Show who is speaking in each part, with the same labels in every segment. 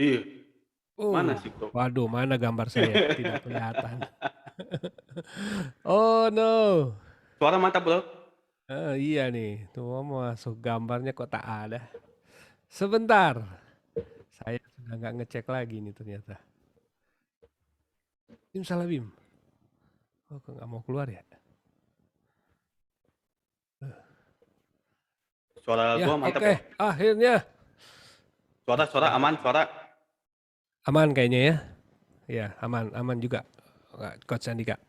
Speaker 1: Iya, mana
Speaker 2: Oh,
Speaker 1: sih, Bro?
Speaker 2: waduh, mana gambar saya? Tidak kelihatan. Oh no.
Speaker 1: Suara mantap, Bro.
Speaker 2: Iya nih, tuh mau masuk gambarnya kok tak ada. Sebentar, saya sudah nggak ngecek lagi nih ternyata. Bim salah Bim. Oh, kok nggak mau keluar ya?
Speaker 1: Suara
Speaker 2: Ya,
Speaker 1: gua mantap
Speaker 2: oke.
Speaker 1: ya.
Speaker 2: Akhirnya.
Speaker 1: Suara aman, suara.
Speaker 2: Aman kayaknya ya. Ya, aman, aman juga. Coach Andika.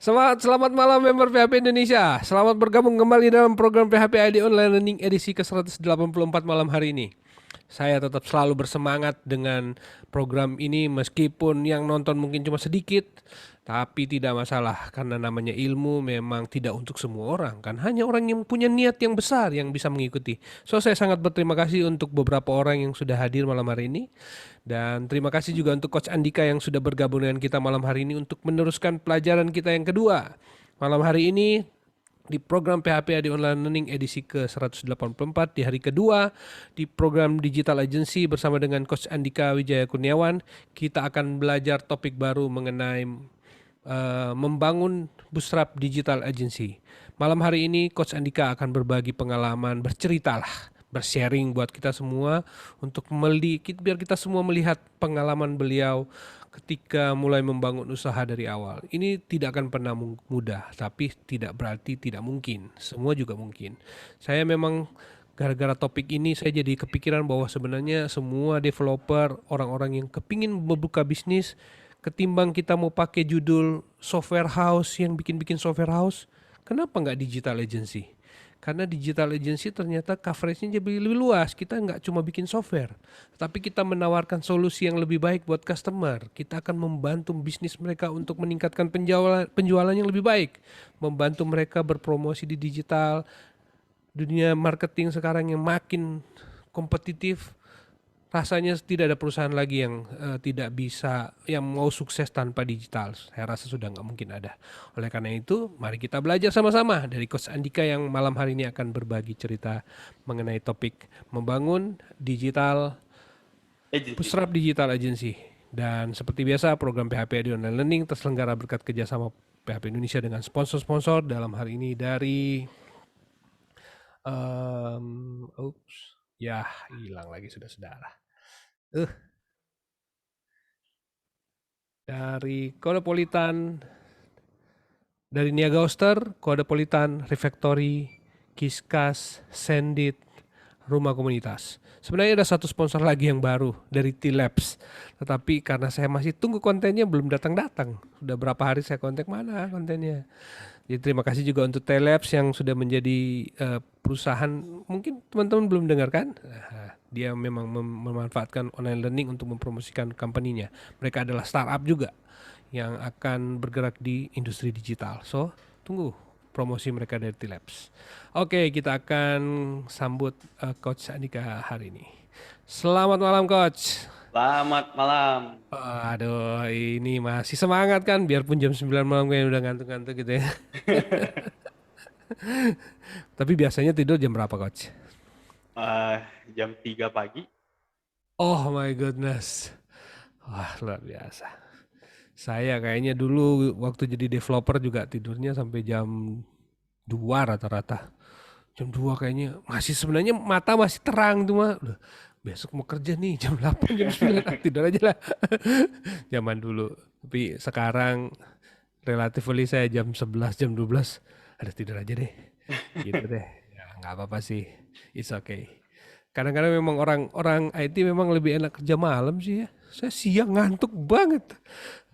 Speaker 2: Selamat malam member PHP Indonesia. Selamat bergabung kembali dalam program PHP ID Online Learning edisi ke-184 malam hari ini. Saya tetap selalu bersemangat dengan program ini meskipun yang nonton mungkin cuma sedikit, tapi tidak masalah karena namanya ilmu memang tidak untuk semua orang kan. Hanya orang yang punya niat yang besar yang bisa mengikuti. So saya sangat berterima kasih untuk beberapa orang yang sudah hadir malam hari ini. Dan terima kasih juga untuk Coach Andika yang sudah bergabung dengan kita malam hari ini untuk meneruskan pelajaran kita yang kedua. Malam hari ini di program PHP di Online Learning edisi ke-184 di hari kedua di program Digital Agency bersama dengan Coach Andika Wijaya Kurniawan, kita akan belajar topik baru mengenai membangun Bootstrap Digital Agency. Malam hari ini Coach Andika akan berbagi pengalaman, bercerita lah, bersharing buat kita semua untuk biar kita semua melihat pengalaman beliau ketika mulai membangun usaha dari awal. Ini tidak akan pernah mudah, tapi tidak berarti tidak mungkin. Semua juga mungkin. Saya memang gara-gara topik ini saya jadi kepikiran bahwa sebenarnya semua developer, orang-orang yang kepingin membuka bisnis, ketimbang kita mau pakai judul software house yang bikin-bikin software house, kenapa nggak digital agency? Karena digital agency ternyata coveragenya jadi lebih luas. Kita nggak cuma bikin software, tapi kita menawarkan solusi yang lebih baik buat customer. Kita akan membantu bisnis mereka untuk meningkatkan penjualan yang lebih baik, membantu mereka berpromosi di digital. Dunia marketing sekarang yang makin kompetitif, rasanya tidak ada perusahaan lagi yang tidak bisa, yang mau sukses tanpa digital. Saya rasa sudah nggak mungkin ada. Oleh karena itu, mari kita belajar sama-sama dari Coach Andika yang malam hari ini akan berbagi cerita mengenai topik membangun digital,
Speaker 1: Agency.
Speaker 2: Bootstrap Digital Agency. Dan seperti biasa, program PHP di Online Learning terselenggara berkat kerjasama PHP Indonesia dengan sponsor-sponsor dalam hal ini dari ya hilang lagi sudah saudara. Dari Kodepolitan, dari Niaga Oster, Kodepolitan, Refactory, Kiskas, Sendit, Rumah Komunitas. Sebenarnya ada satu sponsor lagi yang baru dari T-Labs. Tetapi karena saya masih tunggu kontennya belum datang-datang. Sudah berapa hari saya kontak, mana kontennya. Jadi terima kasih juga untuk T-Labs yang sudah menjadi perusahaan, mungkin teman-teman belum dengarkan. Dia memang memanfaatkan online learning untuk mempromosikan company-nya. Mereka adalah startup juga yang akan bergerak di industri digital. So, tunggu promosi mereka dari T-Labs. Oke, kita akan sambut Coach Andika hari ini. Selamat malam, Coach.
Speaker 1: Selamat malam.
Speaker 2: Aduh, ini masih semangat kan? Biarpun jam 9 malam kayak udah ngantuk-ngantuk gitu ya. Tapi biasanya tidur jam berapa, Coach?
Speaker 1: Eh, jam 3 pagi.
Speaker 2: Oh my goodness. Wah, luar biasa. Saya kayaknya dulu waktu jadi developer juga tidurnya sampai jam 2 rata-rata. Jam 2 kayaknya masih, sebenarnya mata masih terang tuh mah. Udah, besok mau kerja nih jam 8 jam 9 tidur aja lah. Zaman dulu. Tapi sekarang relatively saya jam 11 jam 12 ada tidur aja deh. Gitu deh. Ya nggak apa-apa sih. It's okay. Kadang-kadang memang orang-orang IT memang lebih enak kerja malam sih ya. Saya siang ngantuk banget.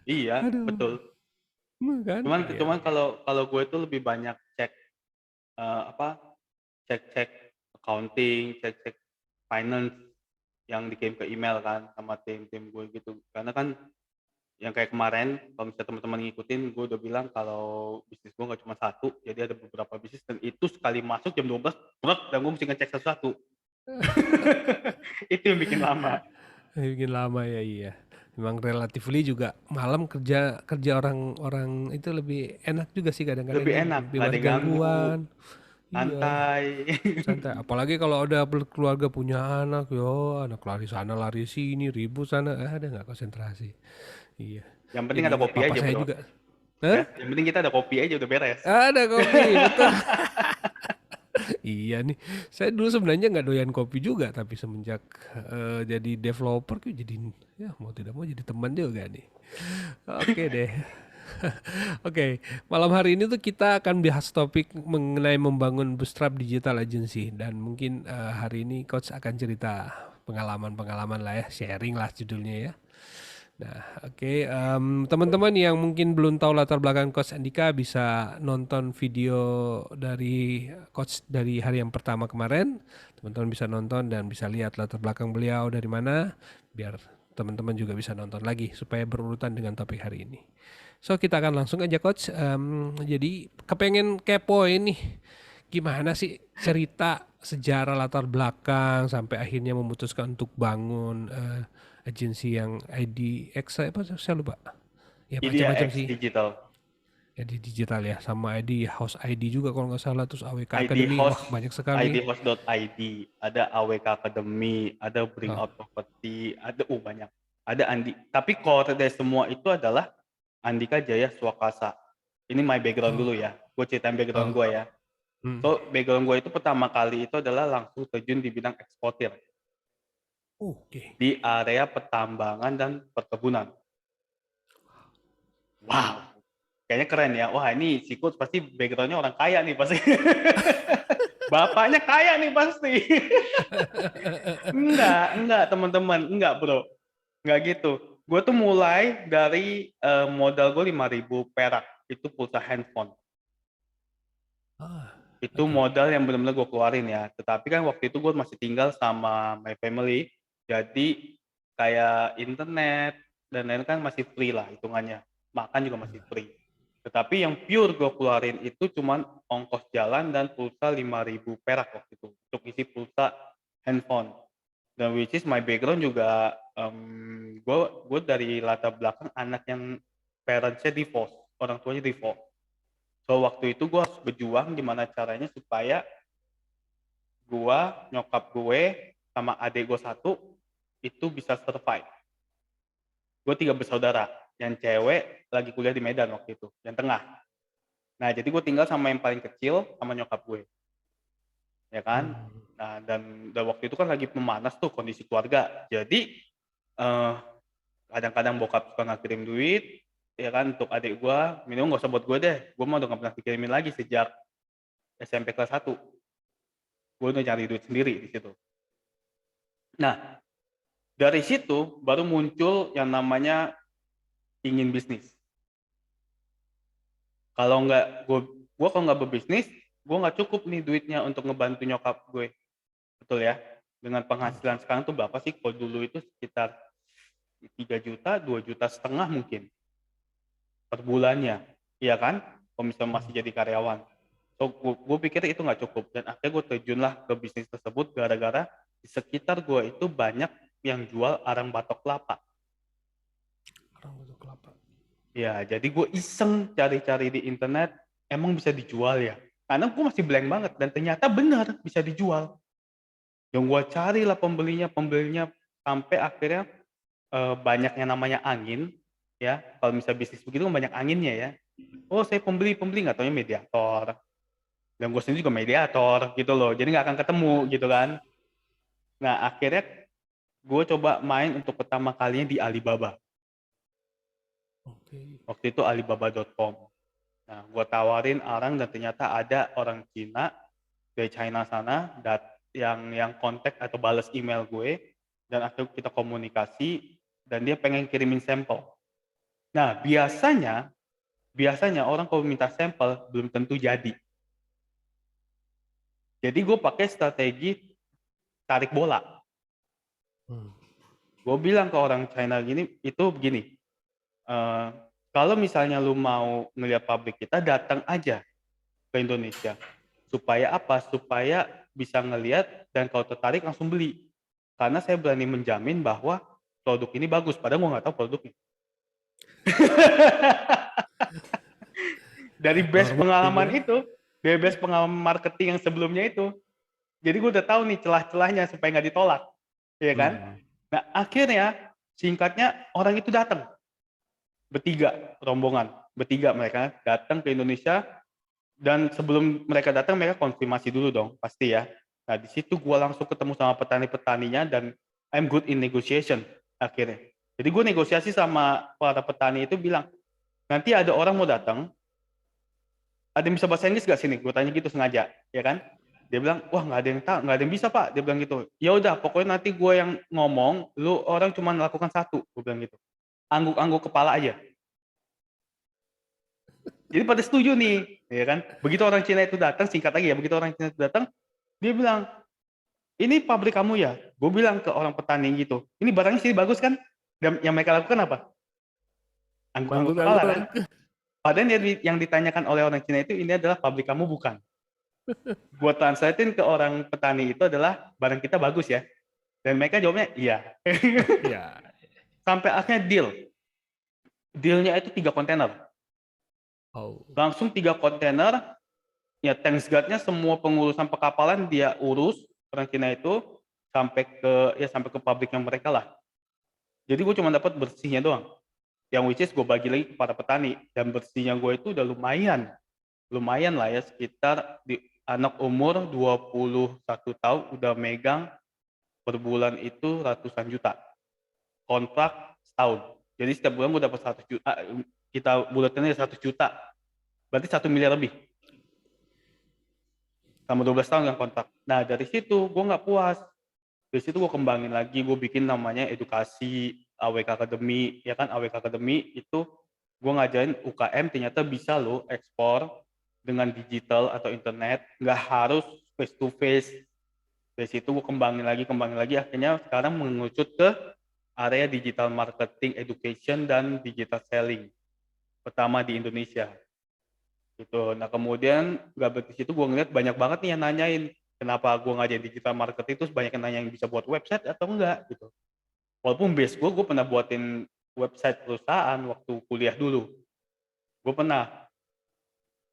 Speaker 1: Iya,
Speaker 2: Aduh,
Speaker 1: betul.
Speaker 2: kan?
Speaker 1: Cuman
Speaker 2: Iya,
Speaker 1: cuman
Speaker 2: iya.
Speaker 1: kalau kalau gue tuh lebih banyak cek apa? Cek-cek accounting, cek-cek finance yang dikirim ke email kan sama tim-tim gue gitu. Karena kan yang kayak kemarin, kalau misalnya teman-teman ngikutin, gue udah bilang kalau bisnis gue nggak cuma satu, jadi ada beberapa bisnis dan itu sekali masuk jam 12, dan gue mesti ngecek satu-satu. Itu yang bikin lama.
Speaker 2: Bikin lama ya, iya. Memang relatively juga malam kerja kerja orang-orang itu lebih enak juga sih
Speaker 1: Lebih
Speaker 2: kadang-kadang ya,
Speaker 1: enak, nggak ada
Speaker 2: bebas
Speaker 1: yang ganggu.
Speaker 2: gangguan. Iya,
Speaker 1: santai.
Speaker 2: santai. Apalagi kalau udah berkeluarga punya anak, yo, anak lari sana lari sini, ribut sana, ada nggak konsentrasi. Iya.
Speaker 1: Yang penting
Speaker 2: Jadi
Speaker 1: ada
Speaker 2: ingat
Speaker 1: kopi
Speaker 2: papa
Speaker 1: aja,
Speaker 2: saya
Speaker 1: Bro.
Speaker 2: juga. Hah?
Speaker 1: Ya, yang penting kita ada kopi aja udah beres.
Speaker 2: Ada kopi, betul. Iya nih, saya dulu sebenarnya nggak doyan kopi juga, tapi semenjak jadi developer, kok jadi ya mau tidak mau jadi teman juga nih. Oke deh. Oke, malam hari ini tuh kita akan bahas topik mengenai membangun bootstrap digital agency dan mungkin hari ini coach akan cerita pengalaman-pengalaman lah ya, sharing lah judulnya ya. Nah, oke, teman-teman yang mungkin belum tahu latar belakang Coach Andika bisa nonton video dari Coach dari hari yang pertama kemarin. Teman-teman bisa nonton dan bisa lihat latar belakang beliau dari mana, biar teman-teman juga bisa nonton lagi supaya berurutan dengan topik hari ini. So, kita akan langsung aja Coach. Jadi kepengen kepo ini gimana sih cerita sejarah latar belakang sampai akhirnya memutuskan untuk bangun agensi yang IDX apa saya lupa. Ya
Speaker 1: Idea
Speaker 2: macam-macam
Speaker 1: X
Speaker 2: sih.
Speaker 1: Digital.
Speaker 2: Ya di digital ya sama ID House ID juga kalau nggak salah terus AWK
Speaker 1: ID
Speaker 2: Academy.
Speaker 1: host
Speaker 2: Wah, banyak sekali.
Speaker 1: idhost.id, ada AWK Academy, ada Bring
Speaker 2: Oh,
Speaker 1: Out Property, ada banyak. Ada Andi. Tapi core dari semua itu adalah Andika Jaya Swakasa. Ini my background dulu
Speaker 2: oh,
Speaker 1: ya. Gue ceritain background gue
Speaker 2: oh.
Speaker 1: ya.
Speaker 2: Hmm.
Speaker 1: So, background gue itu pertama kali itu adalah langsung terjun di bidang eksportir
Speaker 2: Oke.
Speaker 1: di area pertambangan dan perkebunan. Wow, kayaknya keren ya. Wah, ini si Coach pasti backgroundnya orang kaya nih pasti. Bapaknya kaya nih pasti. Enggak teman-teman, enggak bro. Enggak gitu. Gue tuh mulai dari modal gue 5.000 perak. Itu pulsa handphone.
Speaker 2: Ah,
Speaker 1: Itu
Speaker 2: oke.
Speaker 1: modal yang benar-benar gue keluarin ya. Tetapi kan waktu itu gue masih tinggal sama my family. Jadi kayak internet dan lain kan masih free lah hitungannya. Makan juga masih free. Tetapi yang pure gue keluarin itu cuman ongkos jalan dan pulsa 5.000 perak waktu itu. Untuk isi pulsa handphone. Dan which is my background juga, gue dari latar belakang anak yang parentsnya divorce. Orang tuanya divorce. So waktu itu gue harus berjuang gimana caranya supaya gue, nyokap gue, sama adik gue satu itu bisa survive. Gue 3 bersaudara, yang cewek lagi kuliah di Medan waktu itu, yang tengah. Nah jadi gue tinggal sama yang paling kecil sama nyokap gue, ya kan.
Speaker 2: Hmm.
Speaker 1: Nah dan waktu itu kan lagi memanas tuh kondisi keluarga. Jadi kadang-kadang bokap suka nggak kirim duit, ya kan untuk adik gue, minum nggak usah buat gue deh, gue mah udah nggak pernah dikirimin lagi sejak SMP kelas 1. Gue udah cari duit sendiri di situ. Nah, dari situ baru muncul yang namanya ingin bisnis. Kalau nggak gue kalau nggak berbisnis, gue nggak cukup nih duitnya untuk ngebantu nyokap gue, betul ya? Dengan penghasilan sekarang tuh berapa sih? Kalau dulu itu sekitar 3 juta, 2,5 juta mungkin per bulannya, iya kan? Kalau misalnya masih jadi karyawan. So, gue pikir itu nggak cukup dan akhirnya gue terjunlah ke bisnis tersebut gara-gara di sekitar gue itu banyak yang jual arang batok kelapa.
Speaker 2: Orang butuh kelapa.
Speaker 1: Ya, jadi gue iseng cari-cari di internet, emang bisa dijual ya? Karena gue masih blank banget dan ternyata benar bisa dijual. Yang gue cari lah pembelinya sampai akhirnya banyak yang namanya angin, ya. Kalau misalnya bisnis begitu kan banyak anginnya ya. Oh, saya pembeli nggak taunya mediator. Dan gue sendiri juga mediator gitu loh, jadi nggak akan ketemu gitu kan. Nah akhirnya gue coba main untuk pertama kalinya di Alibaba.
Speaker 2: Oke.
Speaker 1: Waktu itu alibaba.com. Nah gue tawarin arang dan ternyata ada orang Cina dari China sana yang kontak atau balas email gue dan akhirnya kita komunikasi dan dia pengen kirimin sampel. Nah biasanya orang kalau minta sampel belum tentu jadi. Jadi gue pakai strategi tarik bola. Gue bilang ke orang China begini, kalau misalnya lu mau ngeliat pabrik kita, datang aja ke Indonesia. Supaya apa? Supaya bisa ngeliat dan kalau tertarik langsung beli. Karena saya berani menjamin bahwa produk ini bagus, padahal gue nggak tahu produknya. Dari base
Speaker 2: Normal
Speaker 1: pengalaman
Speaker 2: ya.
Speaker 1: itu, bebas pengalaman marketing yang sebelumnya itu. Jadi gue udah tahu nih celah-celahnya supaya nggak ditolak, ya kan?
Speaker 2: Hmm.
Speaker 1: Nah akhirnya singkatnya orang itu datang bertiga rombongan, bertiga mereka datang ke Indonesia dan sebelum mereka datang mereka konfirmasi dulu dong pasti ya. Nah di situ gue langsung ketemu sama petani-petaninya dan I'm good in negotiation akhirnya. Jadi gue negosiasi sama para petani itu bilang nanti ada orang mau datang, ada yang bisa bahasa Inggris gak sini? Gue tanya gitu sengaja, ya kan? Dia bilang, wah nggak ada yang tahu, nggak ada yang bisa pak. Dia bilang gitu. Ya udah, pokoknya nanti gue yang ngomong, lu orang cuma melakukan satu. Gue bilang gitu. Angguk-angguk kepala aja. Jadi pada setuju nih, ya kan? Begitu orang Cina itu datang, singkat lagi ya. Begitu orang Cina itu datang, dia bilang, ini pabrik kamu ya? Gue bilang ke orang petani gitu. Ini barangnya sih bagus kan? Dan yang mereka lakukan apa? Angguk-angguk kepala kan?
Speaker 2: Angguk-angguk.
Speaker 1: Padahal yang ditanyakan oleh orang Cina itu ini adalah pabrik kamu bukan. Buat translatein ke orang petani itu adalah barang kita bagus ya. Dan mereka jawabnya iya.
Speaker 2: Ya.
Speaker 1: Sampai akhirnya deal. Dealnya itu 3 kontainer.
Speaker 2: Oh.
Speaker 1: Langsung 3 kontainer. Ya thanks God-nya semua pengurusan pekapalan dia urus orang Cina itu sampai ke pabriknya mereka lah. Jadi gue cuma dapat bersihnya doang. Yang which is gue bagi lagi kepada petani dan bersihnya gue itu udah lumayan lah ya sekitar di anak umur 21 tahun udah megang per bulan itu ratusan juta kontrak setahun. Jadi setiap bulan gue dapat 100 juta, kita bulatannya 100 juta, berarti 1 miliar lebih selama 12 tahun yang kontrak. Nah dari situ gue nggak puas, dari situ gue kembangin lagi, gue bikin namanya edukasi AWK Academy, ya kan AWK Academy itu gue ngajarin UKM ternyata bisa lo ekspor dengan digital atau internet, nggak harus face to face. Dari situ gue kembangin lagi, akhirnya sekarang mengerucut ke area digital marketing, education, dan digital selling pertama di Indonesia. Gitu. Nah kemudian nggak berhenti situ gue ngeliat banyak banget nih yang nanyain kenapa gue ngajarin digital marketing terus banyak yang nanya yang bisa buat website atau enggak gitu. Walaupun base gue pernah buatin website perusahaan waktu kuliah dulu. Gue pernah,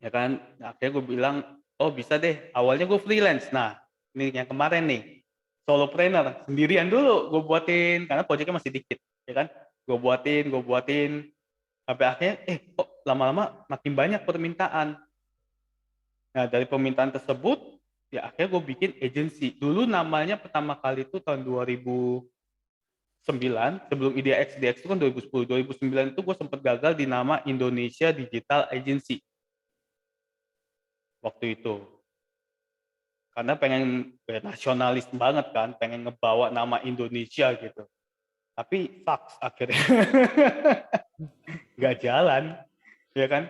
Speaker 1: ya kan. Nah, akhirnya gue bilang, oh bisa deh. Awalnya gue freelance. Nah, ini yang kemarin nih, solopreneur sendirian dulu gue buatin karena proyeknya masih dikit, ya kan. Gue buatin sampai akhirnya, kok lama-lama makin banyak permintaan. Nah dari permintaan tersebut, ya akhirnya gue bikin agency. Dulu namanya pertama kali itu tahun 2009, sebelum IDX itu kan 2010. 2009 itu gue sempat gagal di nama Indonesia Digital Agency waktu itu. Karena pengen nasionalis banget kan, pengen ngebawa nama Indonesia gitu. Tapi sucks akhirnya. Nggak jalan, ya kan?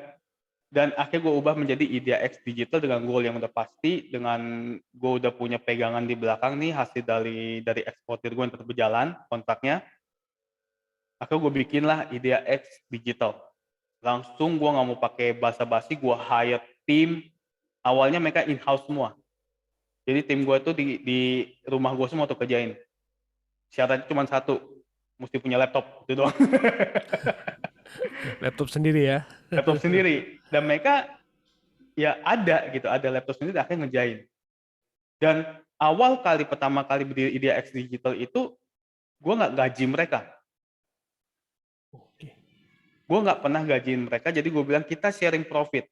Speaker 1: Dan akhirnya gue ubah menjadi IdeaX Digital dengan goal yang udah pasti, dengan gue udah punya pegangan di belakang nih hasil dari eksportir gue yang tetap berjalan kontraknya. Akhirnya gue bikin lah IdeaX Digital. Langsung gue nggak mau pakai basa-basi, gue hire tim. Awalnya mereka in-house semua. Jadi tim gue tuh di rumah gue semua tuh kerjain. Syaratnya cuma satu, mesti punya laptop itu doang.
Speaker 2: Laptop sendiri ya.
Speaker 1: Laptop sendiri. Dan mereka ya ada gitu, ada laptop sendiri akhirnya ngerjain. Dan awal kali pertama kali berdiri IdeaX Digital itu gue nggak gaji mereka. Gue nggak pernah gajiin mereka, jadi gue bilang kita sharing profit.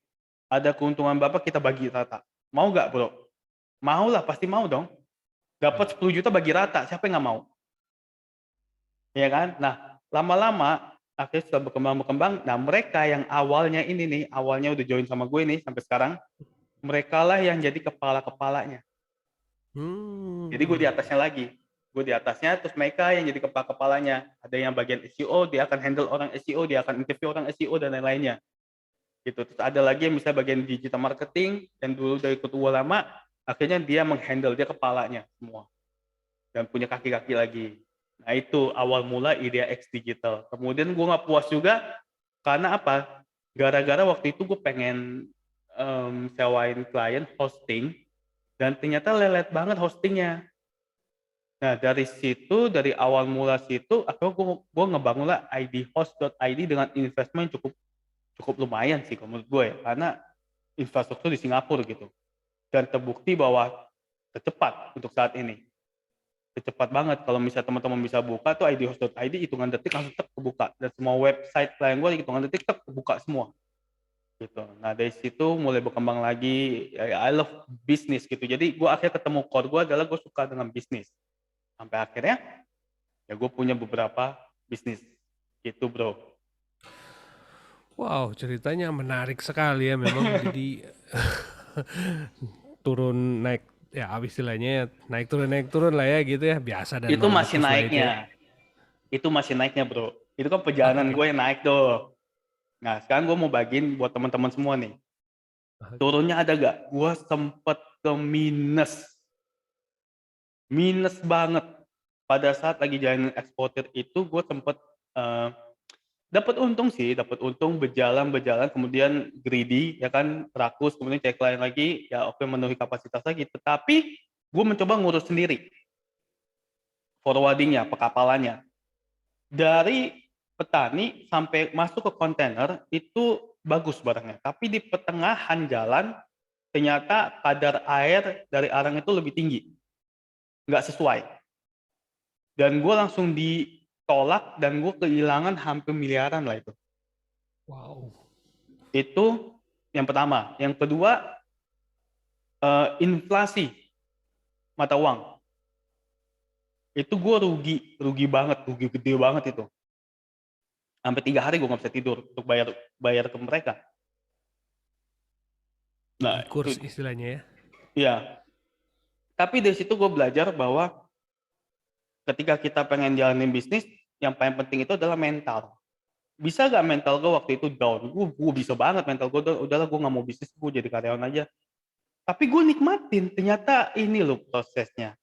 Speaker 1: Ada keuntungan berapa kita bagi rata. Mau nggak bro? Mau lah, pasti mau dong. Dapat 10 juta bagi rata, siapa yang nggak mau? Ya kan? Nah, lama-lama akhirnya sudah berkembang. Nah, mereka yang awalnya ini nih, awalnya udah join sama gue nih sampai sekarang, mereka lah yang jadi kepala-kepalanya. Jadi gue di atasnya lagi. Gue di atasnya, terus mereka yang jadi kepala-kepalanya. Ada yang bagian SEO, dia akan handle orang SEO, dia akan interview orang SEO dan lain-lainnya. Gitu. Terus ada lagi yang bisa bagian digital marketing, yang dulu dari ketua lama, akhirnya dia menghandle, dia kepalanya semua. Dan punya kaki-kaki lagi. Nah itu awal mula IdeaX Digital. Kemudian gue nggak puas juga, karena apa? Gara-gara waktu itu gue pengen sewain klien hosting, dan ternyata lelet banget hostingnya. Nah dari situ, dari awal mula situ, akhirnya gue ngebangun lah idhost.id dengan investment cukup lumayan sih menurut gue ya, karena infrastruktur di Singapura gitu. Dan terbukti bahwa tercepat untuk saat ini. Cepat banget kalau misalnya teman-teman bisa buka tuh idhost.id, hitungan detik langsung kebuka, dan semua website klien gue hitungan detik kebuka semua gitu. Nah dari situ mulai berkembang lagi, I love bisnis gitu. Jadi gue akhirnya ketemu core gue adalah gue suka dengan bisnis. Sampai akhirnya ya gue punya beberapa bisnis gitu bro.
Speaker 2: Wow, ceritanya menarik sekali ya memang. Jadi turun naik ya istilahnya naik turun lah ya gitu ya, biasa dan
Speaker 1: Itu masih
Speaker 2: normatif lah itu ya.
Speaker 1: naiknya bro. Itu kan
Speaker 2: Ah,
Speaker 1: perjalanan
Speaker 2: oke.
Speaker 1: gue yang naik tuh. Nah sekarang gue mau bagiin buat teman-teman semua nih.
Speaker 2: Oke.
Speaker 1: Turunnya ada gak? Gue sempet ke minus banget. Pada saat lagi jalanin eksportir itu gue sempet uh, dapat untung sih, dapat untung berjalan kemudian greedy ya kan, rakus, kemudian cek lain lagi, ya oke memenuhi kapasitas lagi. Tetapi gue mencoba ngurus sendiri forwardingnya, pekapalannya. Dari petani sampai masuk ke kontainer itu bagus barangnya. Tapi di pertengahan jalan ternyata kadar air dari arang itu lebih tinggi, nggak sesuai. Dan gue langsung ditolak dan gue kehilangan hampir miliaran lah itu.
Speaker 2: Wow.
Speaker 1: Itu yang pertama. Yang kedua, inflasi mata uang. Itu gue rugi banget, rugi gede banget itu. Sampai 3 hari gue nggak bisa tidur untuk bayar ke mereka.
Speaker 2: Tinggi
Speaker 1: Nah
Speaker 2: kurs
Speaker 1: itu,
Speaker 2: istilahnya ya.
Speaker 1: ya. Tapi dari situ gue belajar bahwa ketika kita pengen jalanin bisnis, yang paling penting itu adalah mental. Bisa gak mental gue waktu itu down? Gue bisa banget mental gue down. Udahlah gue nggak mau bisnis, gue jadi karyawan aja. Tapi gue nikmatin, ternyata ini loh prosesnya.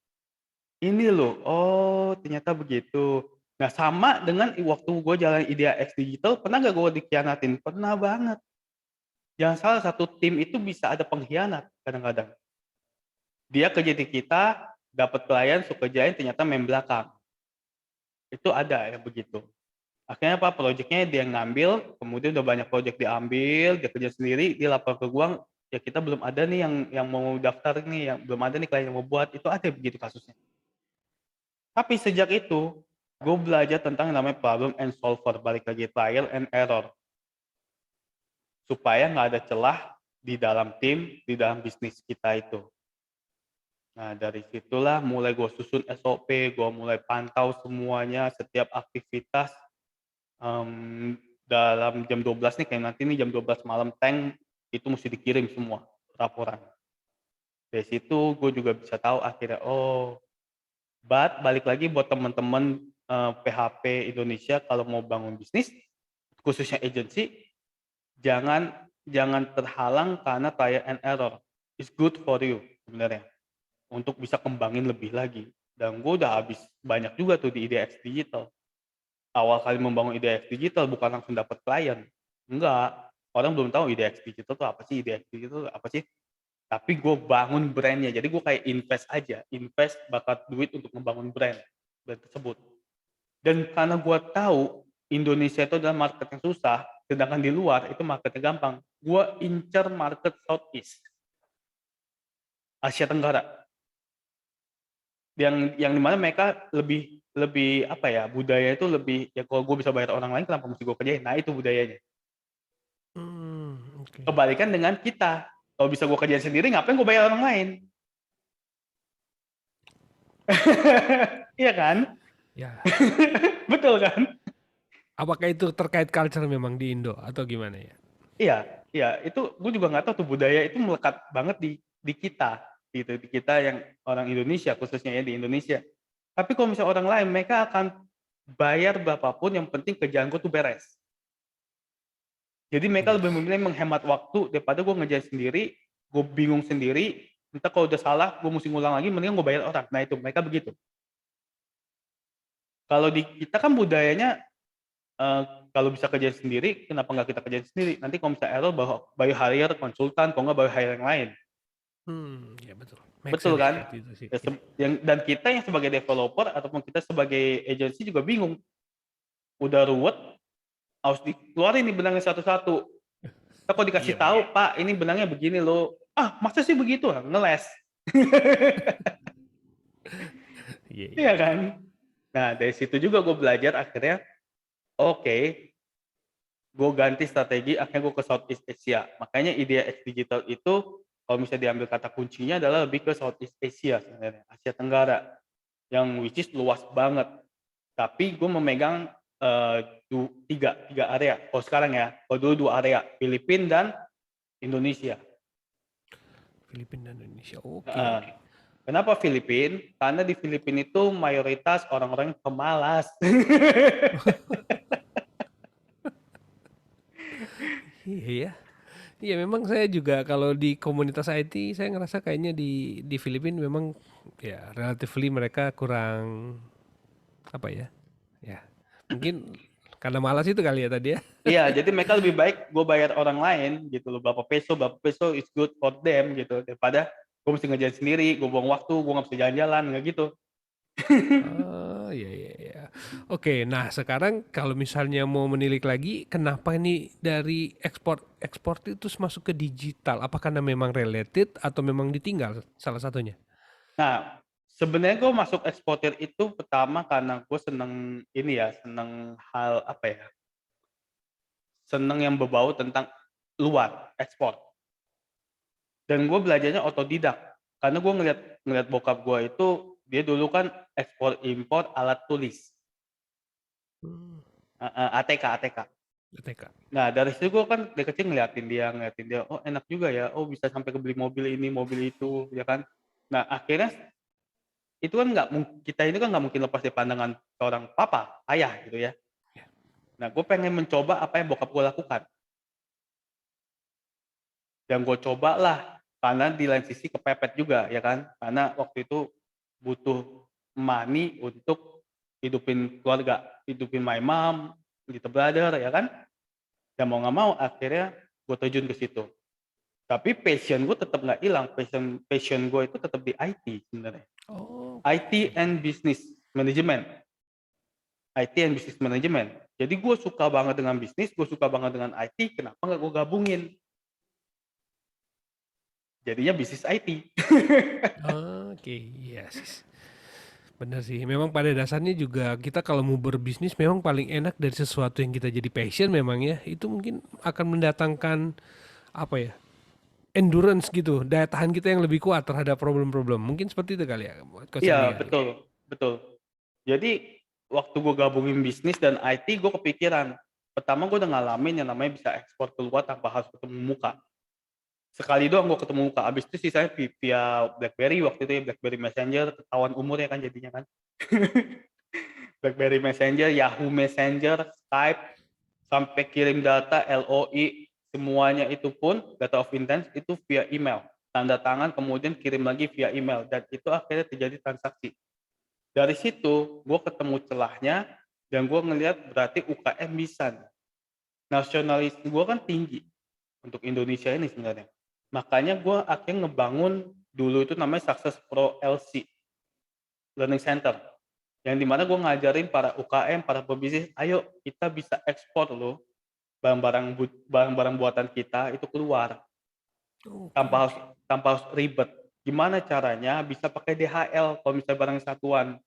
Speaker 1: Ini loh, oh ternyata begitu. Nah sama dengan waktu gue jalan Idea X Digital, pernah gak gue dikhianatin? Pernah banget. Jangan salah, satu tim itu bisa ada pengkhianat kadang-kadang. Dia kerja di kita, dapat klien, suka kerjain, ternyata main belakang. Itu ada ya begitu. Akhirnya apa, proyeknya dia yang ngambil, kemudian udah banyak proyek diambil, dia kerja sendiri, dia lapor ke gua, ya kita belum ada nih yang mau daftar nih, yang belum ada nih klien yang mau buat, itu ada begitu kasusnya. Tapi sejak itu, gue belajar tentang yang namanya problem and solver, balik lagi trial and error, supaya nggak ada celah di dalam tim, di dalam bisnis kita itu. Nah dari situlah mulai gue susun SOP, gue mulai pantau semuanya, setiap aktivitas, dalam jam 12 nih, kayak nanti nih jam 12 malam tank itu mesti dikirim semua laporan. Dari situ gue juga bisa tahu akhirnya, oh, balik lagi buat teman-teman PHP Indonesia kalau mau bangun bisnis, khususnya agency, jangan jangan terhalang karena trial and error. It's good for you sebenarnya untuk bisa kembangin lebih lagi. Dan gue udah habis banyak juga tuh di IDX Digital. Awal kali membangun IDX Digital bukan langsung dapat klien. Enggak. Orang belum tahu IDX Digital itu apa sih, IDX Digital itu apa sih. Tapi gue bangun brandnya. Jadi gue kayak invest aja. Invest bakat duit untuk membangun brand tersebut. Dan karena gue tahu Indonesia itu adalah market yang susah, sedangkan di luar itu marketnya gampang. Gue incer market Southeast Asia Tenggara. Yang dimana mereka lebih lebih apa ya, budaya itu lebih, ya kalau gue bisa bayar orang lain kenapa mesti gue kerjain. Nah itu budayanya.
Speaker 2: Okay.
Speaker 1: Kebalikan dengan kita, kalau bisa gue kerjain sendiri ngapain gue bayar orang lain. Iya kan?
Speaker 2: Ya.
Speaker 1: Betul kan?
Speaker 2: Apakah itu terkait culture memang di Indo atau gimana ya?
Speaker 1: Iya, iya, itu gue juga nggak tahu tuh, budaya itu melekat banget di kita gitu, di kita yang orang Indonesia khususnya ya, di Indonesia. Tapi kalau misalnya orang lain, mereka akan bayar berapapun, yang penting kerjaan gue tuh beres. Jadi mereka lebih
Speaker 2: Yes.
Speaker 1: memilih menghemat waktu daripada gue ngerjain sendiri, gue bingung sendiri, entah kalau udah salah gue mesti ngulang lagi, mendingan gue bayar orang. Nah itu mereka begitu. Kalau di kita kan budayanya, kalau bisa kerja sendiri, kenapa nggak kita kerjain sendiri? Nanti kalau misalnya error, by hire konsultan, kalau nggak by hire yang lain.
Speaker 2: Ya betul. Make
Speaker 1: Betul
Speaker 2: sense
Speaker 1: kan?
Speaker 2: seperti itu sih.
Speaker 1: Ya, dan kita yang sebagai developer ataupun kita sebagai agency juga bingung. Udah ruwet, harus dikeluarin nih benangnya satu-satu. Kalau dikasih
Speaker 2: Iya,
Speaker 1: tahu, Pak, ini benangnya begini loh. Ah, masa sih begitu? Ngeles.
Speaker 2: iya, iya,
Speaker 1: Iya
Speaker 2: iya.
Speaker 1: kan? Nah, dari situ juga gue belajar akhirnya, oke, gue ganti strategi, akhirnya gue ke Southeast Asia. Makanya ide X Digital itu, kalau misalnya diambil kata kuncinya adalah lebih ke Southeast Asia sebenarnya, Asia Tenggara, yang which is luas banget. Tapi gue memegang tiga area. Kalau sekarang ya, kalau dulu 2 area, Filipina dan Indonesia.
Speaker 2: Filipina dan Indonesia. Oke,
Speaker 1: Heeh.
Speaker 2: oke.
Speaker 1: Kenapa Filipina? Karena di Filipina itu mayoritas orang-orang pemalas.
Speaker 2: Iya ya. Iya memang saya juga kalau di komunitas IT saya ngerasa kayaknya di Filipina memang ya relatively mereka kurang apa ya? Ya, mungkin karena malas itu kali ya tadi ya.
Speaker 1: Iya, jadi mereka lebih baik gue bayar orang lain gitu loh, berapa peso is good for them gitu, daripada gue mesti ngerjain sendiri, gue buang waktu, gue nggak bisa jalan-jalan, nggak gitu.
Speaker 2: Oh, iya, iya, iya. Oke, nah sekarang kalau misalnya mau menilik lagi, kenapa ini dari ekspor itu terus masuk ke digital? Apa karena memang related atau memang ditinggal salah satunya?
Speaker 1: Nah, sebenarnya gue masuk eksportir itu pertama karena gue seneng ini ya, seneng hal apa ya, seneng yang berbau tentang luar, ekspor. Dan gue belajarnya otodidak, karena gue ngeliat ngeliat bokap gue itu, dia dulu kan ekspor impor alat tulis,
Speaker 2: Hmm,
Speaker 1: ATK ATK.
Speaker 2: TK.
Speaker 1: Nah, dari situ gue kan dari kecil ngeliatin dia, oh enak juga ya, oh bisa sampai kebeli mobil ini, mobil itu, ya kan. Nah, akhirnya itu kan kita ini kan nggak mungkin lepas dari pandangan seorang papa, ayah gitu ya.
Speaker 2: Ya.
Speaker 1: Nah, gue pengen mencoba apa yang bokap gue lakukan. Dan gue cobalah, karena di lain sisi kepepet juga ya kan, karena waktu itu butuh money untuk hidupin keluarga, hidupin my mom, little brother ya kan. Dan mau nggak mau akhirnya gue terjun ke situ. Tapi passion gue tetap nggak hilang, passion passion gue itu tetap di IT sebenarnya. IT
Speaker 2: Oke.
Speaker 1: and Business Management. IT and Business Management. Jadi gue suka banget dengan bisnis, gue suka banget dengan IT, kenapa nggak gue gabungin? Jadinya bisnis IT.
Speaker 2: Oke, iya sih. Bener sih. Memang pada dasarnya juga kita kalau mau berbisnis memang paling enak dari sesuatu yang kita jadi passion memang ya. Itu mungkin akan mendatangkan apa ya? Endurance gitu, daya tahan kita yang lebih kuat terhadap problem-problem. Mungkin seperti itu kali ya, Coach
Speaker 1: Iya,
Speaker 2: Andika.
Speaker 1: betul, betul. Jadi waktu gue gabungin bisnis dan IT, gue kepikiran. Pertama gue udah ngalamin yang namanya bisa ekspor keluar tanpa harus ketemu muka. Sekali doang gue ketemu muka, abis itu sisanya via BlackBerry waktu itu ya, BlackBerry Messenger, ketahuan umur ya kan jadinya kan. BlackBerry Messenger, Yahoo Messenger, Skype, sampai kirim data, LOI, semuanya itu pun data of intent itu via email. Tanda tangan kemudian kirim lagi via email dan itu akhirnya terjadi transaksi. Dari situ gue ketemu celahnya dan gue ngelihat berarti UKM bisa. Nasionalis gue kan tinggi untuk Indonesia ini sebenarnya. Makanya gue akhirnya ngebangun dulu itu namanya Success Pro LC, Learning Center. Yang dimana gue ngajarin para UKM, para pebisnis, ayo kita bisa ekspor loh barang-barang buatan kita itu keluar
Speaker 2: Oke,
Speaker 1: tanpa harus
Speaker 2: oke.
Speaker 1: tanpa harus ribet. Gimana caranya bisa pakai DHL kalau misalnya barang satuan,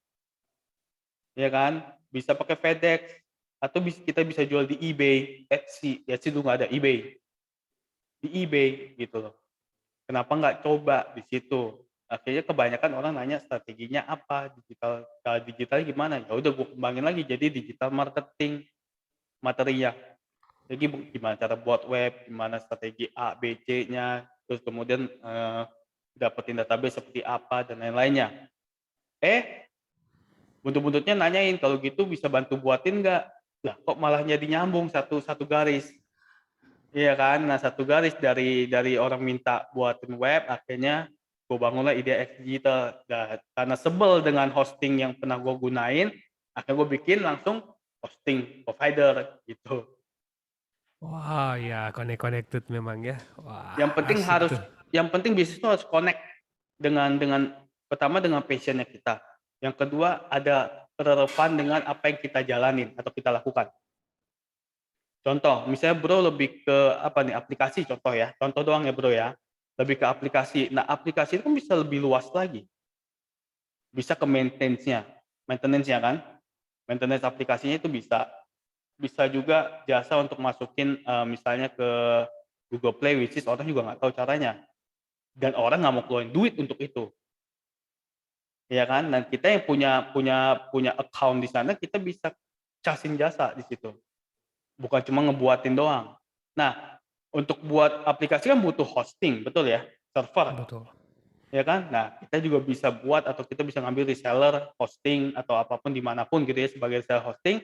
Speaker 1: ya kan? Bisa pakai FedEx atau kita bisa jual di eBay, Etsy. Etsy dulu nggak ada eBay, di eBay gitu loh. Kenapa nggak coba di situ? Akhirnya kebanyakan orang nanya strateginya apa, digital gimana? Ya udah gue kembangin lagi jadi digital marketing materinya. Jadi gimana cara buat web, gimana strategi A, B, C-nya, terus kemudian dapetin database seperti apa dan lain-lainnya. Buntut-buntutnya nanyain, kalau gitu bisa bantu buatin nggak? Lah kok malah jadi nyambung satu satu garis. Iya kan? Nah satu garis dari orang minta buatin web, akhirnya gue bangunlah ide X Digital. Nah, karena sebel dengan hosting yang pernah gue gunain, akhirnya gue bikin langsung hosting provider gitu.
Speaker 2: Wah, ya connected memang ya. Wah,
Speaker 1: Yang penting
Speaker 2: asik
Speaker 1: harus
Speaker 2: tuh.
Speaker 1: yang penting bisnis itu harus connect dengan pertama dengan passion-nya kita. Yang kedua ada relevan dengan apa yang kita jalanin atau kita lakukan. Contoh, misalnya Bro lebih ke apa nih, aplikasi contoh ya, contoh doang ya Bro ya, lebih ke aplikasi. Nah aplikasi itu kan bisa lebih luas lagi, bisa ke maintenance-nya kan, maintenance aplikasinya itu bisa. Bisa juga jasa untuk masukin, misalnya ke Google Play, which is orang juga nggak tahu caranya, dan orang nggak mau keluarin duit untuk itu, ya kan. Dan kita yang punya account di sana, kita bisa casin jasa di situ, bukan cuma ngebuatin doang. Nah, untuk buat aplikasi kan butuh hosting, betul ya? Server,
Speaker 2: Betul.
Speaker 1: ya kan? Nah, kita juga bisa buat atau kita bisa ngambil reseller, hosting, atau apapun dimanapun gitu ya, sebagai reseller hosting,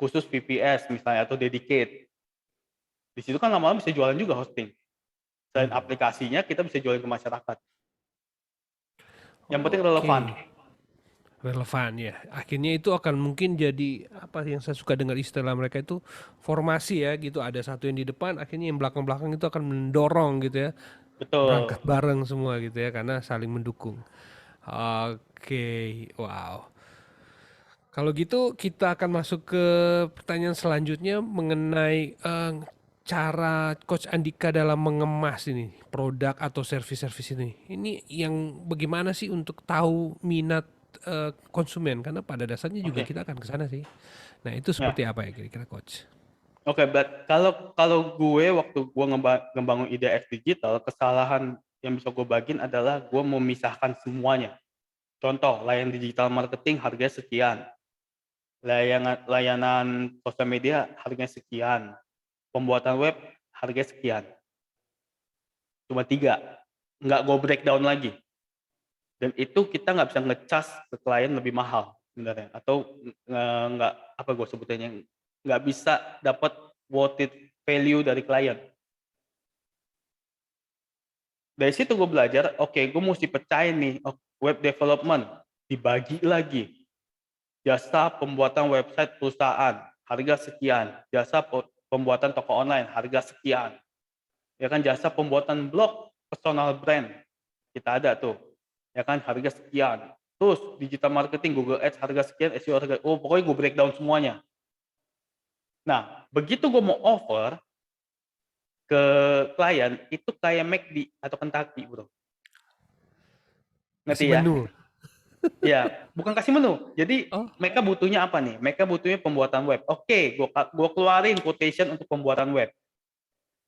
Speaker 1: khusus VPS misalnya atau dedicate. Di situ kan lama-lama bisa jualan juga hosting. Selain aplikasinya, kita bisa jualin ke masyarakat. Yang penting
Speaker 2: Oke.
Speaker 1: relevan.
Speaker 2: Relevan ya. Akhirnya itu akan mungkin jadi apa yang saya suka dengar istilah mereka itu formasi ya gitu. Ada satu yang di depan, akhirnya yang belakang-belakang itu akan mendorong gitu ya.
Speaker 1: Betul.
Speaker 2: Berangkat bareng semua gitu ya karena saling mendukung. Oke, wow. Kalau gitu kita akan masuk ke pertanyaan selanjutnya mengenai cara Coach Andika dalam mengemas ini produk atau servis-servis ini. Ini yang bagaimana sih untuk tahu minat konsumen? Karena pada dasarnya juga
Speaker 1: Oke.
Speaker 2: kita akan ke sana sih. Nah itu seperti
Speaker 1: Ya.
Speaker 2: apa ya kira-kira Coach?
Speaker 1: Oke, kalau kalau gue waktu gue ngebangun IDX digital, kesalahan yang bisa gue bagin adalah gue memisahkan semuanya. Contoh, layanan digital marketing harganya sekian, layanan sosial media harganya sekian, pembuatan web harganya sekian. Cuma 3, nggak gue breakdown lagi. Dan itu kita nggak bisa ngecas ke klien lebih mahal sebenarnya, atau nggak apa gue sebutannya, nggak bisa dapat worth it value dari klien. Dari situ gue belajar, oke, gue mesti pecahin nih, web development dibagi lagi, jasa pembuatan website perusahaan harga sekian, jasa pembuatan toko online harga sekian, ya kan, jasa pembuatan blog personal brand kita ada tuh, ya kan, harga sekian. Terus digital marketing Google Ads harga sekian, SEO harga, pokoknya gue breakdown semuanya. Nah, begitu gue mau offer ke klien, itu kayak McD atau Kentucky Bro,
Speaker 2: Kasih
Speaker 1: ngerti ya?
Speaker 2: menu.
Speaker 1: Ya, bukan kasih menu. Jadi
Speaker 2: Oh,
Speaker 1: mereka butuhnya apa nih? Mereka butuhnya pembuatan web. Oke, gua keluarin quotation untuk pembuatan web.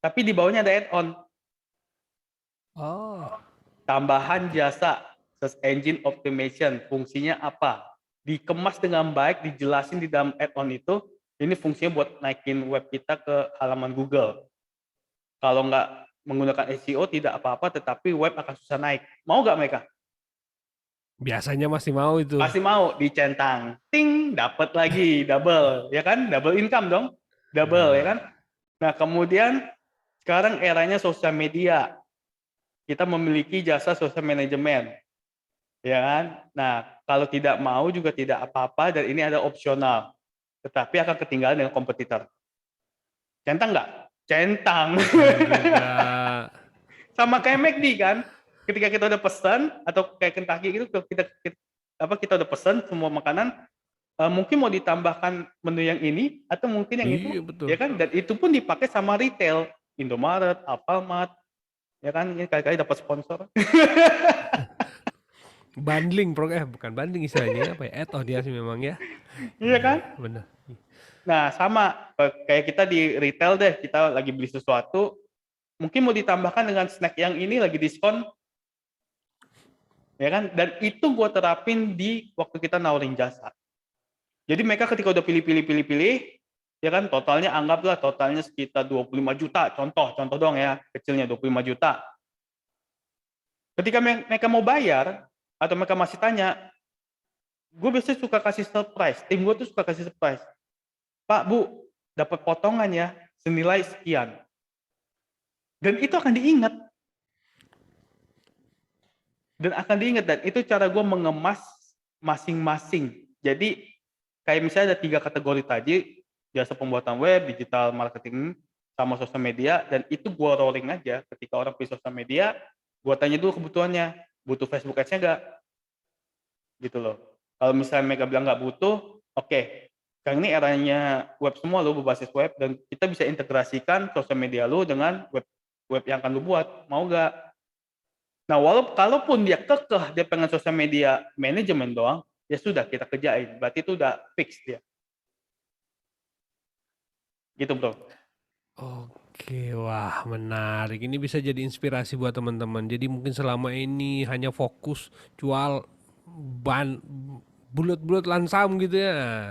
Speaker 1: Tapi di bawahnya ada add-on,
Speaker 2: oh,
Speaker 1: tambahan
Speaker 2: oke.
Speaker 1: jasa search engine optimization. Fungsinya apa? Dikemas dengan baik, dijelasin di dalam add-on itu. Ini fungsinya buat naikin web kita ke halaman Google. Kalau nggak menggunakan SEO tidak apa-apa, tetapi web akan susah naik. Mau nggak mereka?
Speaker 2: Biasanya masih mau itu.
Speaker 1: Pasti mau, dicentang, ting, dapat lagi, double, ya kan? Double income dong, double, ya
Speaker 2: Nah,
Speaker 1: kan? Nah, kemudian sekarang eranya sosial media, kita memiliki jasa sosial manajemen, ya kan? Nah, kalau tidak mau juga tidak apa-apa, dan ini ada opsional, tetapi akan ketinggalan dengan kompetitor. Centang nggak? Centang.
Speaker 2: benar juga.
Speaker 1: Sama kayak McD kan, ketika kita udah pesan atau kayak Kentucky gitu, kita udah pesan semua makanan, mungkin mau ditambahkan menu yang ini atau mungkin yang itu,
Speaker 2: Iya betul.
Speaker 1: ya kan, dan itu pun dipakai sama retail, Indomaret, Alfamart, ya kan, ini kali-kali dapat sponsor.
Speaker 2: Bundling bukan banding istilahnya ya, apa ya? Add-on ya sih memang ya.
Speaker 1: Iya kan.
Speaker 2: Benar.
Speaker 1: Nah sama kayak kita di retail deh, kita lagi beli sesuatu, mungkin mau ditambahkan dengan snack yang ini lagi diskon, ya kan, dan itu gue terapin di waktu kita nawarin jasa. Jadi mereka ketika udah pilih, ya kan, totalnya anggaplah totalnya sekitar 25 juta, contoh doang ya, kecilnya 25 juta. Ketika mereka mau bayar, atau mereka masih tanya, gue biasanya suka kasih surprise, tim gue tuh suka kasih surprise. Pak, Bu, dapat potongan ya, senilai sekian. Dan itu akan diingat. Dan itu cara gue mengemas masing-masing. Jadi, kayak misalnya ada 3 kategori tadi, jasa pembuatan web, digital marketing, sama sosial media, dan itu gue rolling aja. Ketika orang pilih sosial media, gue tanya dulu kebutuhannya, butuh Facebook Ads-nya nggak? Gitu loh. Kalau misalnya mereka bilang nggak butuh, oke. Sekarang ini eranya web semua lo berbasis web dan kita bisa integrasikan sosial media lo dengan web yang akan lo buat. Mau nggak? Nah, kalaupun dia kekeh dia pengen sosial media manajemen doang, ya sudah kita kerjain. Berarti itu udah fix dia. Gitu, Bro.
Speaker 2: Oke, wah menarik. Ini bisa jadi inspirasi buat teman-teman. Jadi mungkin selama ini hanya fokus jual ban bulat-bulat lansam gitu ya. Nah,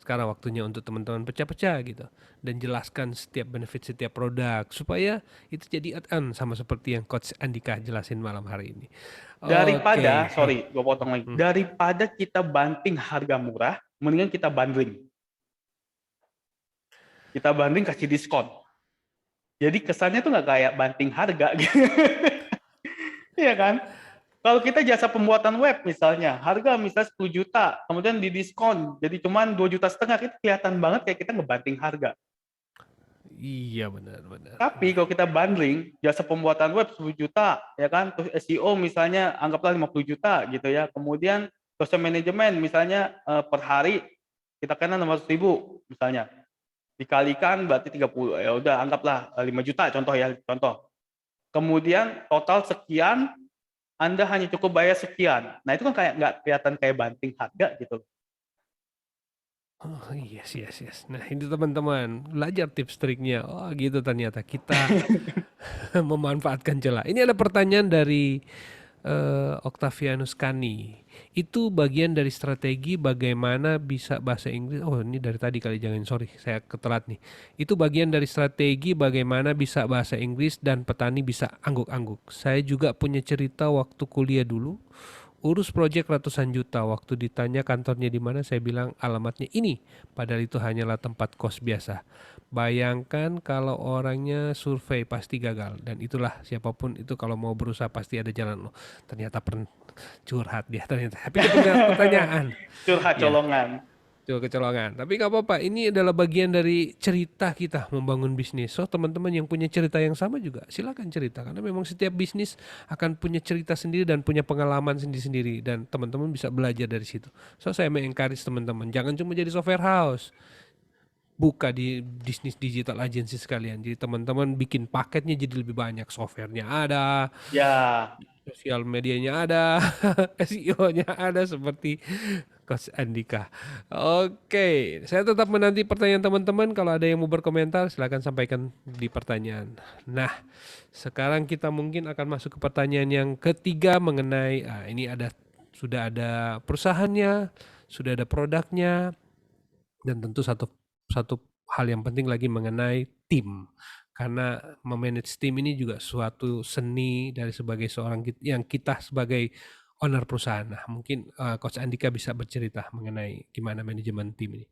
Speaker 2: sekarang waktunya untuk teman-teman pecah-pecah gitu dan jelaskan setiap benefit setiap produk supaya itu jadi add-on sama seperti yang Coach Andika jelasin malam hari ini.
Speaker 1: Daripada,
Speaker 2: Oke.
Speaker 1: sorry, gue potong lagi.
Speaker 2: Hmm.
Speaker 1: Daripada kita banting harga murah, mendingan kita bundling. Kita bundling kasih diskon. Jadi kesannya tuh nggak kayak banting harga gitu. Iya kan? Kalau kita jasa pembuatan web misalnya, harga misalnya 10 juta, kemudian didiskon, jadi cuman 2,5 juta, itu kelihatan banget kayak kita ngebanting harga.
Speaker 2: Iya benar-benar.
Speaker 1: Tapi kalau kita bundling, jasa pembuatan web 10 juta, ya kan, terus SEO misalnya anggaplah 50 juta gitu ya, kemudian social management misalnya per hari kita kena 600.000 misalnya, dikalikan berarti 30, ya udah anggaplah 5 juta contoh ya, contoh. Kemudian total sekian, Anda hanya cukup bayar sekian. Nah itu kan kayak nggak kelihatan kayak banting harga gitu.
Speaker 2: Oh, yes, yes, yes. Nah, ini teman-teman, belajar tips triknya. Oh, gitu ternyata kita memanfaatkan celah. Ini ada pertanyaan dari Octavianus Kani. Itu bagian dari strategi bagaimana bisa bahasa Inggris. Oh, ini dari tadi kali, jangan sorry, saya ketelat nih. Itu bagian dari strategi bagaimana bisa bahasa Inggris dan petani bisa angguk-angguk. Saya juga punya cerita waktu kuliah dulu. Urus proyek ratusan juta. Waktu ditanya kantornya di mana, saya bilang alamatnya ini. Padahal itu hanyalah tempat kos biasa. Bayangkan kalau orangnya survei pasti gagal. Dan itulah siapapun itu kalau mau berusaha pasti ada jalan loh. Ternyata curhat dia ternyata. Tapi itu pertanyaan.
Speaker 1: Curhat
Speaker 2: Ya.
Speaker 1: colongan.
Speaker 2: Coba kecolongan. Tapi nggak apa-apa. Ini adalah bagian dari cerita kita membangun bisnis. So teman-teman yang punya cerita yang sama juga silakan cerita. Karena memang setiap bisnis akan punya cerita sendiri dan punya pengalaman sendiri-sendiri. Dan teman-teman bisa belajar dari situ. So saya encourage teman-teman. Jangan cuma jadi software house. Buka di bisnis digital agency sekalian. Jadi teman-teman bikin paketnya jadi lebih banyak. Softwarenya ada,
Speaker 1: Ya,
Speaker 2: sosial medianya ada, SEO-nya ada seperti Coach Andika. Oke, saya tetap menanti pertanyaan teman-teman. Kalau ada yang mau berkomentar, silakan sampaikan di pertanyaan. Nah, sekarang kita mungkin akan masuk ke pertanyaan yang ketiga mengenai ini sudah ada perusahaannya, sudah ada produknya, dan tentu satu hal yang penting lagi mengenai tim. Karena memanage tim ini juga suatu seni dari sebagai seorang yang kita sebagai owner perusahaan. Nah, mungkin Coach Andika bisa bercerita mengenai gimana manajemen tim ini.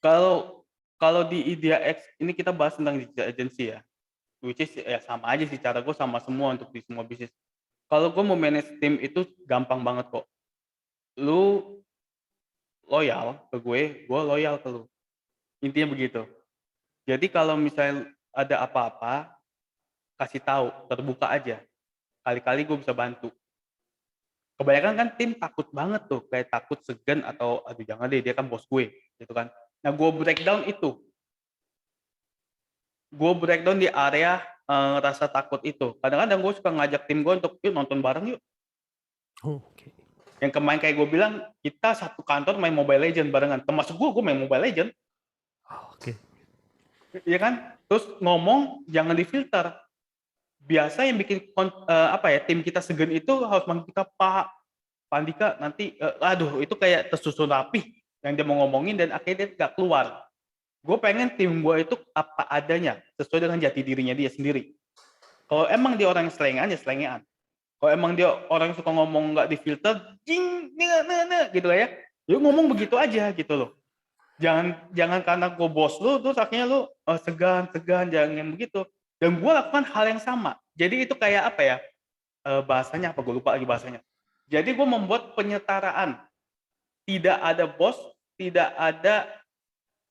Speaker 1: kalau di Idea X ini kita bahas tentang digital agency ya, which is ya sama aja sih, cara gue sama semua untuk di semua bisnis. Kalau gue mau manage tim itu gampang banget kok. Lu loyal ke gue loyal ke lu. Intinya begitu. Jadi kalau misalnya ada apa-apa, kasih tahu, terbuka aja. Kali-kali gue bisa bantu. Kebanyakan kan tim takut banget tuh, kayak takut segan atau aduh jangan deh dia kan bos gue, gitu kan. Nah gue breakdown itu, gue breakdown di area rasa takut itu. Kadang-kadang gue suka ngajak tim gue untuk yuk nonton bareng yuk.
Speaker 2: Oke.
Speaker 1: Yang kemarin kayak gue bilang, kita satu kantor main Mobile Legend barengan. Termasuk gue main Mobile Legend.
Speaker 2: Oke.
Speaker 1: Iya kan? Terus ngomong jangan difilter. Biasa yang bikin tim kita segan itu harus manggil kita Pak Andika nanti, aduh itu kayak tersusun rapih yang dia mau ngomongin dan akhirnya dia nggak keluar. Gue pengen tim gue itu apa adanya, sesuai dengan jati dirinya dia sendiri. Kalau emang dia orang yang selengean, ya selengean. Kalau emang dia orang yang suka ngomong nggak difilter, gitu ya, ya ngomong begitu aja gitu loh. Jangan karena gue bos lu, terus akhirnya lu segan, jangan begitu. Dan gue lakukan hal yang sama. Jadi itu kayak apa ya, bahasanya apa, gue lupa lagi bahasanya. Jadi gue membuat penyetaraan. Tidak ada bos, tidak ada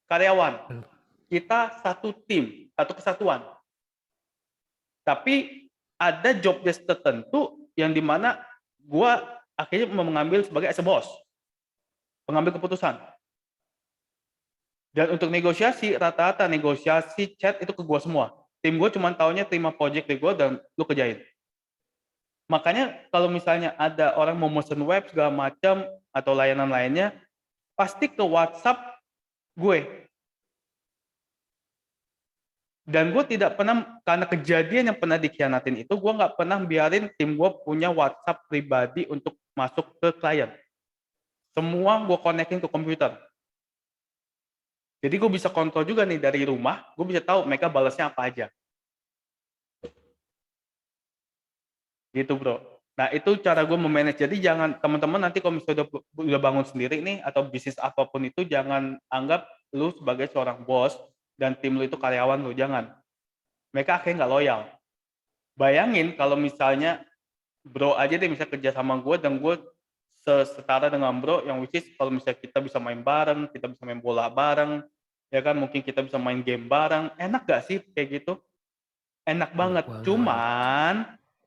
Speaker 1: karyawan. Kita satu tim, satu kesatuan. Tapi ada job desk tertentu yang dimana gue akhirnya mengambil sebagai as a boss. Pengambil keputusan. Dan untuk negosiasi, rata-rata negosiasi chat itu ke gue semua. Tim gue cuma taunya terima project dari gue dan lu kerjain. Makanya kalau misalnya ada orang mau mesen web segala macam atau layanan lainnya, pasti ke WhatsApp gue. Dan gue tidak pernah, karena kejadian yang pernah dikhianatin itu, gue nggak pernah biarin tim gue punya WhatsApp pribadi untuk masuk ke klien. Semua gue konekin ke komputer. Jadi gue bisa kontrol juga nih dari rumah, gue bisa tahu mereka balasnya apa aja. Gitu bro. Nah itu cara gue memanage. Jadi jangan teman-teman nanti kalau misalnya udah bangun sendiri nih atau bisnis apapun itu, jangan anggap lu sebagai seorang bos dan tim lu itu karyawan lu, jangan. Mereka akhirnya nggak loyal. Bayangin kalau misalnya bro aja deh bisa kerja sama gue dan gue setara dengan bro yang which is kalau misalnya kita bisa main bareng, kita bisa main bola bareng, ya kan mungkin kita bisa main game bareng, enak gak sih kayak gitu? Enak
Speaker 2: Enak
Speaker 1: banget.
Speaker 2: banget.
Speaker 1: Cuman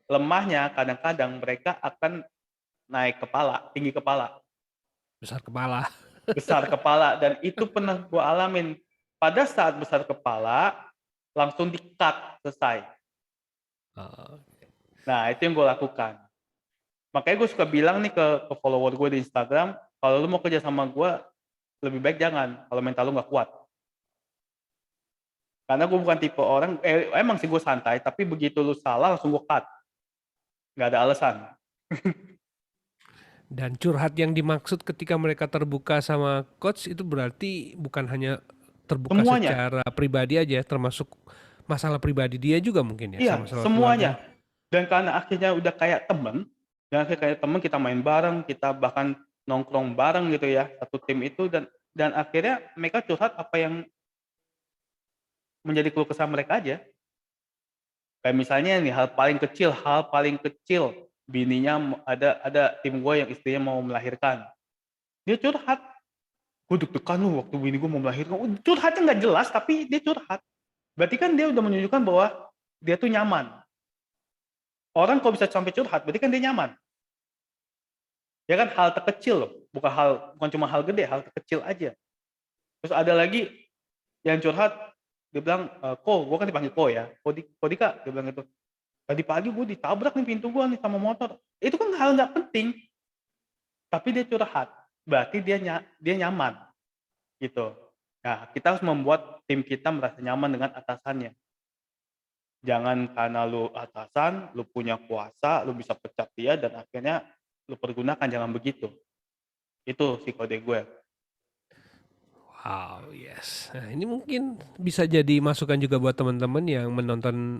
Speaker 1: lemahnya kadang-kadang mereka akan naik kepala, tinggi kepala,
Speaker 2: Besar kepala.
Speaker 1: besar kepala, dan itu pernah gue alamin. Pada saat besar kepala, langsung di-cut, selesai.
Speaker 2: Oh,
Speaker 1: Nah, itu yang gue lakukan. Makanya gue suka bilang nih ke follower gue di Instagram, kalau lu mau kerja sama gue, lebih baik jangan, kalau mental lu nggak kuat. Karena gue bukan tipe orang, emang sih gue santai, tapi begitu lu salah, langsung gue cut. Nggak ada alasan.
Speaker 2: dan curhat yang dimaksud ketika mereka terbuka sama coach itu berarti bukan hanya terbuka
Speaker 1: Semuanya.
Speaker 2: secara pribadi aja, termasuk masalah pribadi dia juga mungkin ya, sama
Speaker 1: Iya,
Speaker 2: masalah keluarga.
Speaker 1: semuanya. Dan karena akhirnya udah kayak temen, dan akhirnya kayak temen kita main bareng, kita bahkan nongkrong bareng gitu ya, satu tim itu, dan akhirnya mereka curhat apa yang menjadi keluh kesah mereka aja. Kayak misalnya nih hal paling kecil, bininya ada tim gue yang istrinya mau melahirkan. Dia curhat, gue deg-degan lu waktu bini gue mau melahirkan. Curhatnya nggak jelas tapi dia curhat. Berarti kan dia udah menunjukkan bahwa dia tuh nyaman. Orang kalau bisa sampai curhat, berarti kan dia nyaman. Ya kan hal terkecil loh, bukan cuma hal gede, hal terkecil aja. Terus ada lagi yang curhat, dia bilang, "Ko," gue kan dipanggil Ko ya, "Ko Dika," dia bilang gitu, "tadi pagi gue ditabrak nih pintu gue nih sama motor." Itu kan hal nggak penting, tapi dia curhat, berarti dia nyaman gitu. Nah, kita harus membuat tim kita merasa nyaman dengan atasannya. Jangan karena lu atasan, lu punya kuasa, lu bisa pecat dia dan akhirnya lu pergunakan, jangan begitu. Itu sih kode gue.
Speaker 2: Wow, yes. Nah, ini mungkin bisa jadi masukan juga buat teman-teman yang menonton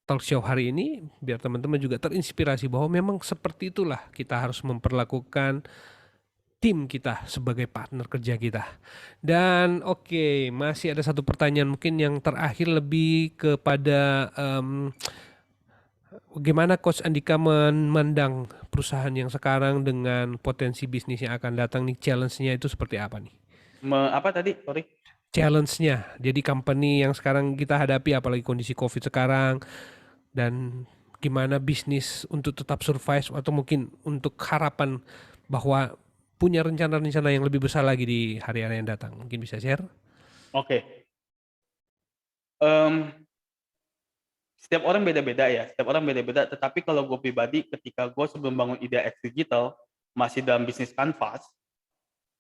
Speaker 2: talk show hari ini, biar teman-teman juga terinspirasi bahwa memang seperti itulah kita harus memperlakukan tim kita sebagai partner kerja kita. Dan oke, masih ada satu pertanyaan mungkin yang terakhir lebih kepada bagaimana Coach Andika memandang perusahaan yang sekarang dengan potensi bisnis yang akan datang nih, challenge-nya itu seperti apa nih?
Speaker 1: Apa tadi? Sorry.
Speaker 2: Challenge-nya, jadi company yang sekarang kita hadapi apalagi kondisi COVID sekarang dan gimana bisnis untuk tetap survive atau mungkin untuk harapan bahwa punya rencana-rencana yang lebih besar lagi di hari-hari yang datang. Mungkin bisa share?
Speaker 1: Oke. Mmm, Setiap orang beda-beda ya, setiap orang beda-beda, tetapi kalau gue pribadi ketika gue sebelum bangun Ide X Digital, masih dalam bisnis kanvas,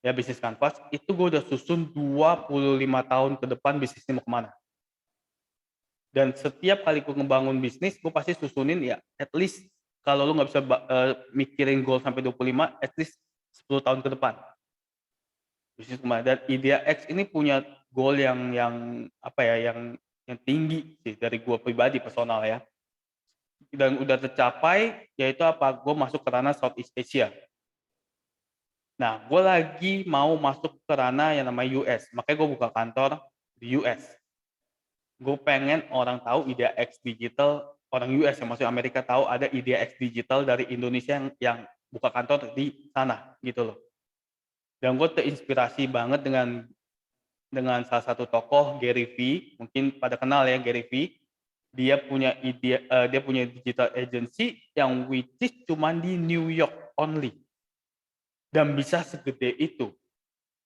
Speaker 1: ya bisnis kanvas, itu gue udah susun 25 tahun ke depan bisnisnya mau kemana. Dan setiap kali gue ngebangun bisnis, gue pasti susunin ya at least kalau lu nggak bisa mikirin goal sampai 25, at least 10 tahun ke depan. Bisnis kemana, dan Idea X ini punya goal yang apa ya, yang tinggi sih dari gue pribadi personal ya. Dan udah tercapai, yaitu apa, gue masuk ke ranah Southeast Asia. Nah, gue lagi mau masuk ke ranah yang namanya US, makanya gue buka kantor di US. Gue pengen orang tahu Idea X Digital, orang US yang masuk Amerika tahu ada Idea X Digital dari Indonesia yang buka kantor di sana gitu loh. Dan gue terinspirasi banget dengan salah satu tokoh, Gary V, mungkin pada kenal ya Gary V. Dia punya ide, dia punya digital agency yang which is cuman di New York only dan bisa segede itu.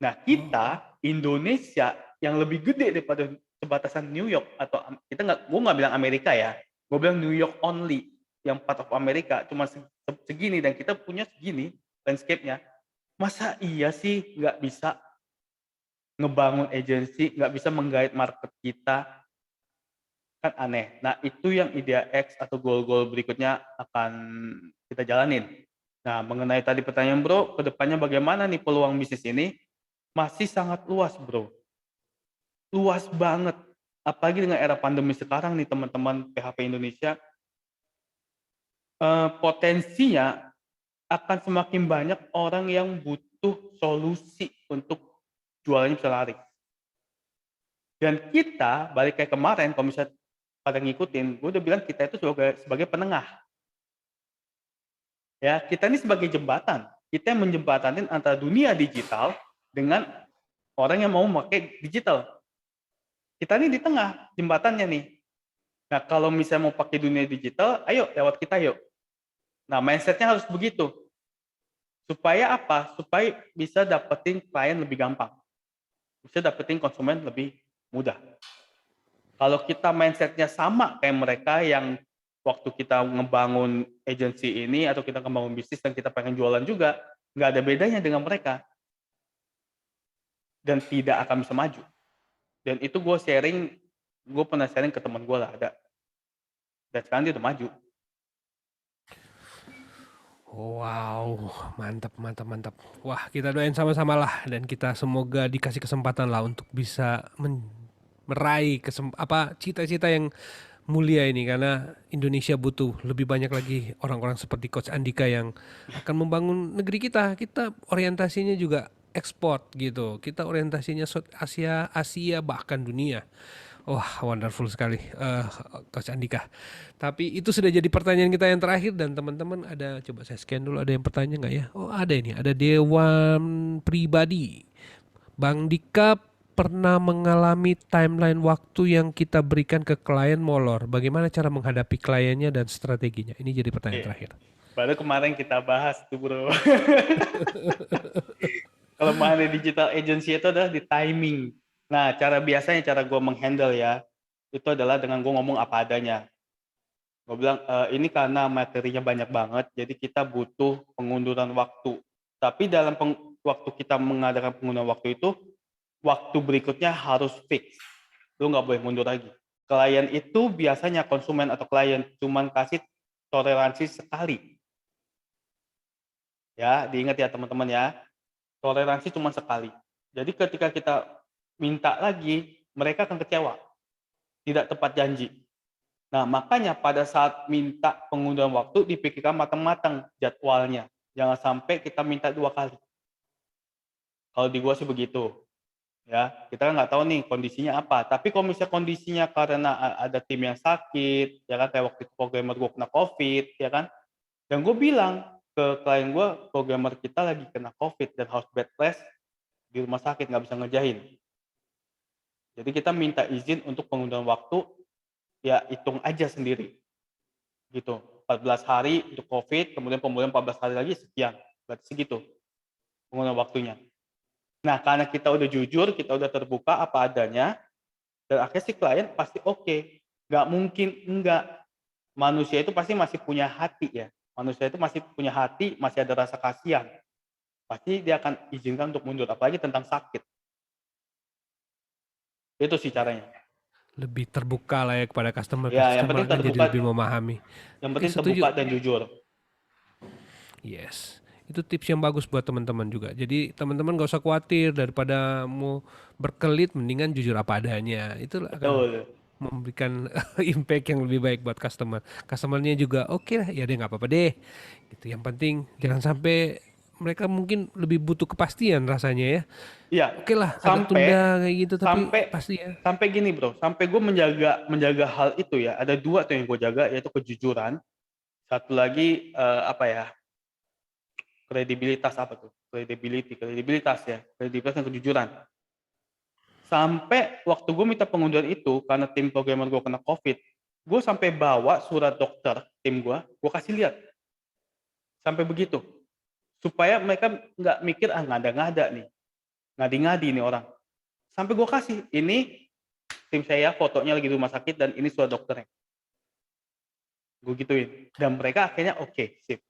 Speaker 1: Nah, kita Indonesia yang lebih gede daripada sebatasan New York atau kita gue nggak bilang Amerika ya, gue bilang New York only, yang part of Amerika cuma segini dan kita punya segini landscape-nya. Masa iya sih nggak bisa ngebangun agency, nggak bisa menggait market kita, kan aneh. Nah, itu yang idea X atau goal-goal berikutnya akan kita jalanin. Nah, mengenai tadi pertanyaan Bro, kedepannya bagaimana nih peluang bisnis ini? Masih sangat luas Bro, luas banget. Apalagi dengan era pandemi sekarang nih teman-teman PHP Indonesia, potensinya akan semakin banyak orang yang butuh solusi untuk jualannya bisa laris. Dan kita, balik kayak kemarin kalau misalnya pada ngikutin, gue udah bilang kita itu sebagai penengah. Ya, kita ini sebagai jembatan. Kita yang menjembatanin antara dunia digital dengan orang yang mau memakai digital. Kita ini di tengah jembatannya nih. Nah, kalau misalnya mau pakai dunia digital, ayo lewat kita yuk. Nah, mindsetnya harus begitu. Supaya apa? Supaya bisa dapetin klien lebih gampang. Bisa dapetin konsumen lebih mudah. Kalau kita mindsetnya sama kayak mereka yang waktu kita ngebangun agensi ini atau kita ngebangun bisnis dan kita pengen jualan juga, nggak ada bedanya dengan mereka. Dan tidak akan bisa maju. Dan itu gue pernah sharing ke teman gue lah ada. Dan sekarang dia udah maju.
Speaker 2: Wow, mantap, mantap, mantap. Wah, kita doain sama-sama lah dan kita semoga dikasih kesempatan lah untuk bisa meraih cita-cita yang mulia ini karena Indonesia butuh lebih banyak lagi orang-orang seperti Coach Andika yang akan membangun negeri kita. Kita orientasinya juga ekspor gitu. Kita orientasinya Asia, Asia bahkan dunia. Wah, wonderful sekali, Coach Andika. Tapi itu sudah jadi pertanyaan kita yang terakhir dan teman-teman ada coba saya scan dulu ada yang bertanya nggak ya? Oh ada ini, ada Dewan Pribadi. Bang Dika pernah mengalami timeline waktu yang kita berikan ke klien molor. Bagaimana cara menghadapi kliennya dan strateginya? Ini jadi pertanyaan terakhir.
Speaker 1: Baru kemarin kita bahas tuh Bro. Kelemahan digital agency itu adalah di timing. Nah, cara gue menghandle ya, itu adalah dengan gue ngomong apa adanya. Gue bilang, ini karena materinya banyak banget, jadi kita butuh pengunduran waktu. Tapi dalam waktu kita mengadakan pengunduran waktu itu, waktu berikutnya harus fix. Lu nggak boleh mundur lagi. Klien itu biasanya konsumen atau klien cuman kasih toleransi sekali. Ya, diingat ya teman-teman ya. Toleransi cuma sekali. Jadi ketika kita minta lagi, mereka akan kecewa. Tidak tepat janji. Nah, makanya pada saat minta pengunduran waktu, dipikirkan matang-matang jadwalnya. Jangan sampai kita minta 2 kali. Kalau di gua sih begitu. Ya, kita kan nggak tahu nih kondisinya apa. Tapi kalau misalnya kondisinya karena ada tim yang sakit, ya kan, kayak waktu itu programmer gua kena COVID, ya kan. Dan gue bilang ke klien gue, programmer kita lagi kena COVID dan harus bed rest di rumah sakit, nggak bisa ngerjain. Jadi kita minta izin untuk pengunduran waktu, ya hitung aja sendiri. Gitu. 14 hari untuk COVID, kemudian pemulihan 14 hari lagi sekian. Berarti segitu pengunduran waktunya. Nah, karena kita udah jujur, kita udah terbuka apa adanya, dan akhirnya si klien pasti oke. Nggak mungkin enggak. Manusia itu pasti masih punya hati ya. Manusia itu masih punya hati, masih ada rasa kasihan. Pasti dia akan izinkan untuk mundur, apalagi tentang sakit. Itu sih caranya.
Speaker 2: Lebih terbuka lah ya kepada customer,
Speaker 1: Ya, yang
Speaker 2: customer
Speaker 1: penting
Speaker 2: akan jadi
Speaker 1: terbuka,
Speaker 2: lebih memahami.
Speaker 1: yang
Speaker 2: Oke,
Speaker 1: penting
Speaker 2: setuju.
Speaker 1: terbuka dan jujur.
Speaker 2: Yes, itu tips yang bagus buat teman-teman juga. Jadi teman-teman gak usah khawatir daripada mau berkelit, mendingan jujur apa adanya. Itu akan
Speaker 1: Betul.
Speaker 2: memberikan impact yang lebih baik buat customer. Customernya juga oke lah, ya deh nggak apa-apa deh. Gitu. Yang penting jangan sampai mereka mungkin lebih butuh kepastian rasanya ya.
Speaker 1: Iya,
Speaker 2: Oke lah, agak
Speaker 1: sampai
Speaker 2: tunda kayak gitu tapi
Speaker 1: sampai
Speaker 2: pasti ya.
Speaker 1: sampai gini, Bro. Sampai gue menjaga hal itu ya. Ada 2 tuh yang gue jaga, yaitu kejujuran. Satu lagi apa ya? Kredibilitas apa tuh? Kredibilitas ya. Kredibilitas dan kejujuran. Sampai waktu gue minta pengunduran itu karena tim programmer gue kena COVID, gue sampai bawa surat dokter tim gue kasih lihat. Sampai begitu. Supaya mereka nggak mikir, ah ngada-ngada nih. ngadi-ngadi nih orang. Sampai gue kasih, ini tim saya fotonya lagi di rumah sakit dan ini surat dokternya. Gue gituin. Dan mereka akhirnya oke, sip.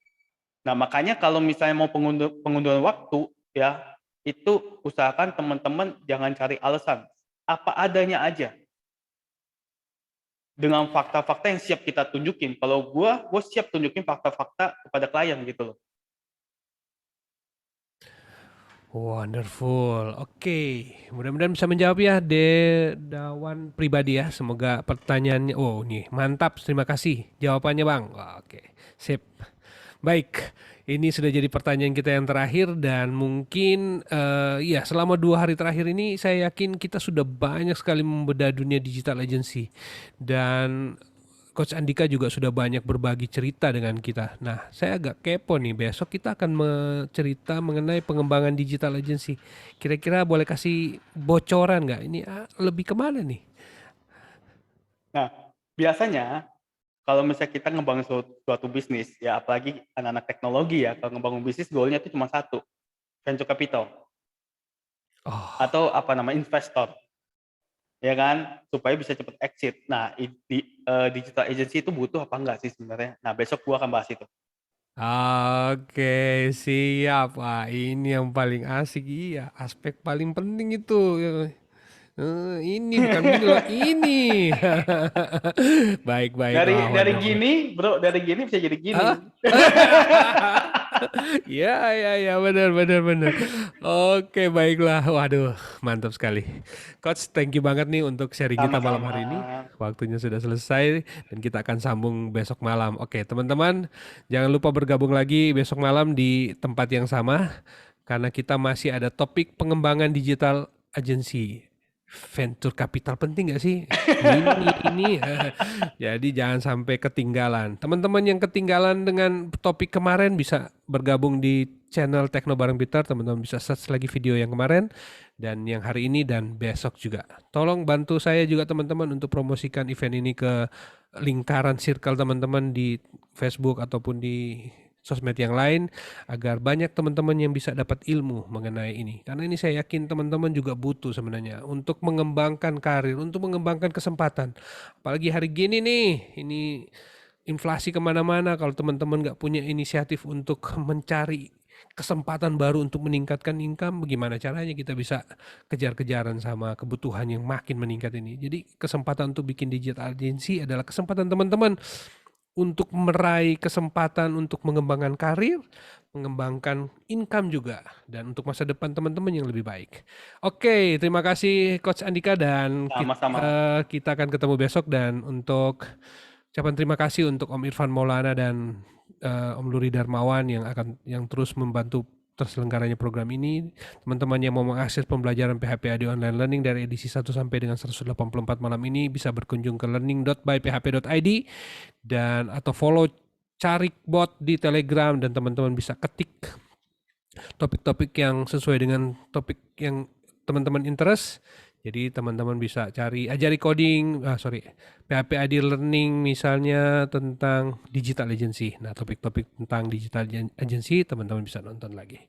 Speaker 1: Nah makanya kalau misalnya mau pengunduran waktu ya, itu usahakan teman-teman jangan cari alasan. Apa adanya aja. Dengan fakta-fakta yang siap kita tunjukin. Kalau gue siap tunjukin fakta-fakta kepada klien gitu loh.
Speaker 2: Wonderful. Oke, mudah-mudahan bisa menjawab ya, Dawan pribadi ya. Semoga pertanyaannya, oh nih mantap, terima kasih jawabannya Bang. Oke, sip. Baik, ini sudah jadi pertanyaan kita yang terakhir dan mungkin ya selama 2 hari terakhir ini saya yakin kita sudah banyak sekali membedah dunia digital agency dan Coach Andika juga sudah banyak berbagi cerita dengan kita. Nah, saya agak kepo nih. Besok kita akan cerita mengenai pengembangan digital agency. Kira-kira boleh kasih bocoran nggak? Ini lebih kemana nih?
Speaker 1: Nah, biasanya kalau misalnya kita ngebangun suatu bisnis, ya apalagi anak-anak teknologi ya, kalau ngebangun bisnis goalnya itu cuma satu, venture capital. Atau apa nama investor. Ya kan, supaya bisa cepat exit. Nah, digital agency itu butuh apa enggak sih sebenarnya? Nah, besok gua akan bahas itu.
Speaker 2: Oke, siap. Wah, ini yang paling asik. Iya, aspek paling penting itu. Ini bukan begini loh, ini. Baik.
Speaker 1: Dari gini, bro, dari gini bisa jadi gini.
Speaker 2: Ya, benar. Oke, baiklah. Waduh, mantap sekali. Coach, thank you banget nih untuk sharing kita malam hari ini. Waktunya sudah selesai dan kita akan sambung besok malam. Oke, teman-teman, jangan lupa bergabung lagi besok malam di tempat yang sama karena kita masih ada topik pengembangan digital agency. Venture capital penting gak sih? Ini. Jadi jangan sampai ketinggalan. Teman-teman yang ketinggalan dengan topik kemarin bisa bergabung di channel Tekno Bareng Peter. Teman-teman bisa search lagi video yang kemarin dan yang hari ini dan besok juga. Tolong bantu saya juga teman-teman untuk promosikan event ini ke lingkaran circle teman-teman di Facebook ataupun di sosmed yang lain agar banyak teman-teman yang bisa dapat ilmu mengenai ini. Karena ini saya yakin teman-teman juga butuh sebenarnya untuk mengembangkan karir, untuk mengembangkan kesempatan. Apalagi hari gini nih, ini inflasi kemana-mana. Kalau teman-teman nggak punya inisiatif untuk mencari kesempatan baru untuk meningkatkan income, bagaimana caranya kita bisa kejar-kejaran sama kebutuhan yang makin meningkat ini. Jadi kesempatan untuk bikin digital agency adalah kesempatan teman-teman untuk meraih kesempatan untuk mengembangkan karir, mengembangkan income juga, dan untuk masa depan teman-teman yang lebih baik. Oke, terima kasih Coach Andika dan kita akan ketemu besok. Dan untuk ucapan terima kasih untuk Om Irfan Maulana dan Om Luri Darmawan yang terus membantu terselenggaranya program ini. Teman-teman yang mau mengakses pembelajaran PHP Audio Online Learning dari edisi 1 sampai dengan 184 malam ini bisa berkunjung ke learning.byphp.id dan atau follow Carikbot di Telegram dan teman-teman bisa ketik topik-topik yang sesuai dengan topik yang teman-teman interest. Jadi teman-teman bisa ajari coding, PHP ID Learning misalnya tentang digital agency. Nah, topik-topik tentang digital agency teman-teman bisa nonton lagi.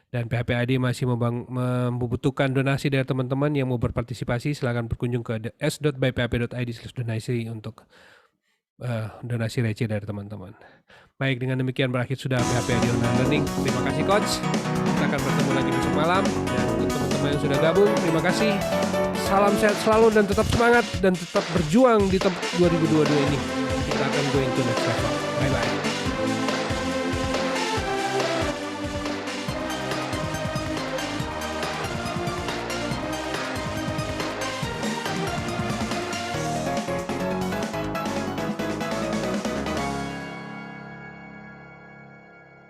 Speaker 2: Dan PHP ID masih membutuhkan donasi dari teman-teman yang mau berpartisipasi. Silakan berkunjung ke s.byphp.id/donasi untuk donasi receh dari teman-teman. Baik, dengan demikian berakhir sudah PHP ID Online Learning. Terima kasih Coach. Kita akan bertemu lagi besok malam. Dan untuk teman-teman yang sudah gabung, terima kasih. Salam sehat selalu dan tetap semangat dan tetap berjuang di 2022 ini. Kita akan going to next level. Bye-bye.